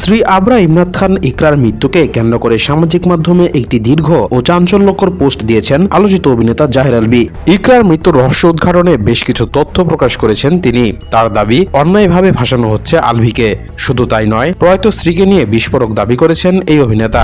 স্ত্রী আবরা ইমরাত খান ইকরার মৃত্যুকে কেন্দ্র করে সামাজিক মাধ্যমে একটি দীর্ঘ ও চাঞ্চল্যকর পোস্ট দিয়েছেন আলোচিত অভিনেতা জাহের আলভী। ইকরার মৃত্যুর রহস্য উদ্ঘাটনে বেশ কিছু তথ্য প্রকাশ করেছেন তিনি। তার দাবি, অন্যায়ভাবে ভাসানো হচ্ছে আলভীকে। শুধু তাই নয়, প্রয়াত স্ত্রীকে নিয়ে বিস্ফোরক দাবি করেছেন এই অভিনেতা।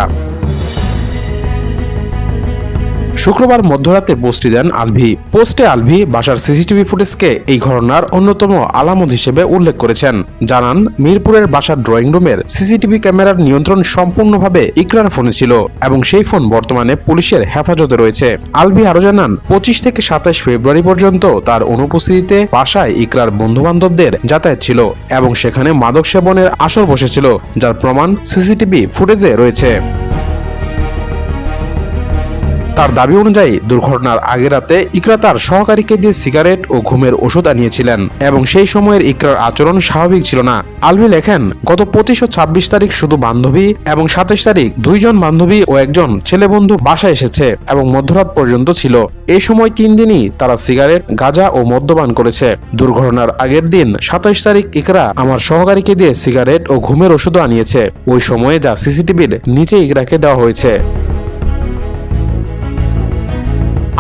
শুক্রবার মধ্যরাতে পোস্টটি দেন আলভী। পোস্টে আলভী বাসার সিসিটিভি ফুটেজকে এই ঘটনার অন্যতম আলামত হিসেবে উল্লেখ করেছেন। জানান, মিরপুরের বাসার ড্রয়িং রুমের সিসিটিভি ক্যামেরার নিয়ন্ত্রণ সম্পূর্ণভাবে ইকরার ফোনে ছিল এবং সেই ফোন বর্তমানে পুলিশের হেফাজতে রয়েছে। আলভী আরো জানান, 25 থেকে 27 ফেব্রুয়ারি পর্যন্ত তার অনুপস্থিতিতে বাসায় ইকরার বন্ধুবান্ধবদের যাতায়াত ছিল এবং সেখানে মাদক সেবনের আসর বসেছিল, যার প্রমাণ সিসিটিভি ফুটেজে রয়েছে। তার দাবি অনুযায়ী দুর্ঘটনার আগের রাতে ইকরা তার সহকারীকে দিয়ে সিগারেট ও ঘুমের ওষুধ আনিয়েছিলেন এবং সেই সময়ের ইকরার আচরণ স্বাভাবিক ছিল না। আলভী লেখেন, গত 25 ও 26 তারিখ শুধু বান্ধবী এবং 27 তারিখ 2 জন বান্ধবী ও একজন ছেলে বন্ধু বাসায় এসেছে এবং মধ্যরাত পর্যন্ত ছিল। এই সময় 3 দিনই তারা সিগারেট, গাঁজা ও মদ্যপান করেছে। দুর্ঘটনার আগের দিন 27 তারিখ ইকরা আমার সহকারীকে দিয়ে সিগারেট ও ঘুমের ওষুধ আনিয়েছে, ওই সময়ে যা সিসিটিভির নিচে ইকরাকে দেওয়া হয়েছে।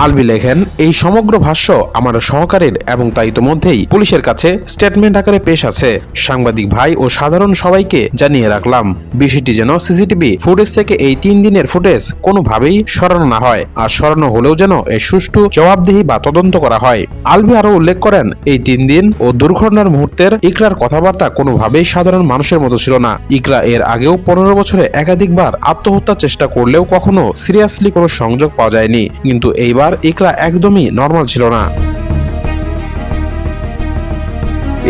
আলভী লেখেন, এই সমগ্র ভাষ্য আমার সহকারীর এবং তা ইতোমধ্যেই পুলিশের কাছে স্টেটমেন্ট আকারে পেশ আছে। সাংবাদিক ভাই ও সাধারণ সবাইকে জানিয়ে রাখলাম, বিষয়টি যেন সিসিটিভি ফুটেজ থেকে এই 3 দিনের ফুটেজ কোনোভাবেই সরানো না হয়, আর সরানো হলেও যেন এর সুষ্ঠু জবাবদিহি বা তদন্ত করা হয়। আলভী আরো উল্লেখ করেন, এই 3 দিন ও দুর্ঘটনার মুহূর্তের ইকরার কথাবার্তা কোনোভাবেই সাধারণ মানুষের মতো ছিল না। ইকরা এর আগেও 15 বছরে একাধিকবার আত্মহত্যার চেষ্টা করলেও কখনো সিরিয়াসলি কোনো সংযোগ পাওয়া যায়নি, কিন্তু এইবার ইকরা একদমই নরমাল ছিল না।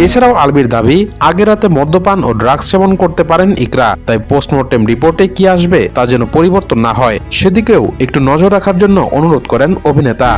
এছাড়াও আলভীর দাবি, আগের রাতে মদ্যপান ও ড্রাগস সেবন করতে পারেন ইকরা, তাই পোস্টমর্টেম রিপোর্টে কি আসবে তা যেন পরিবর্তন না হয় সেদিকেও একটু নজর রাখার জন্য অনুরোধ করেন অভিনেতা।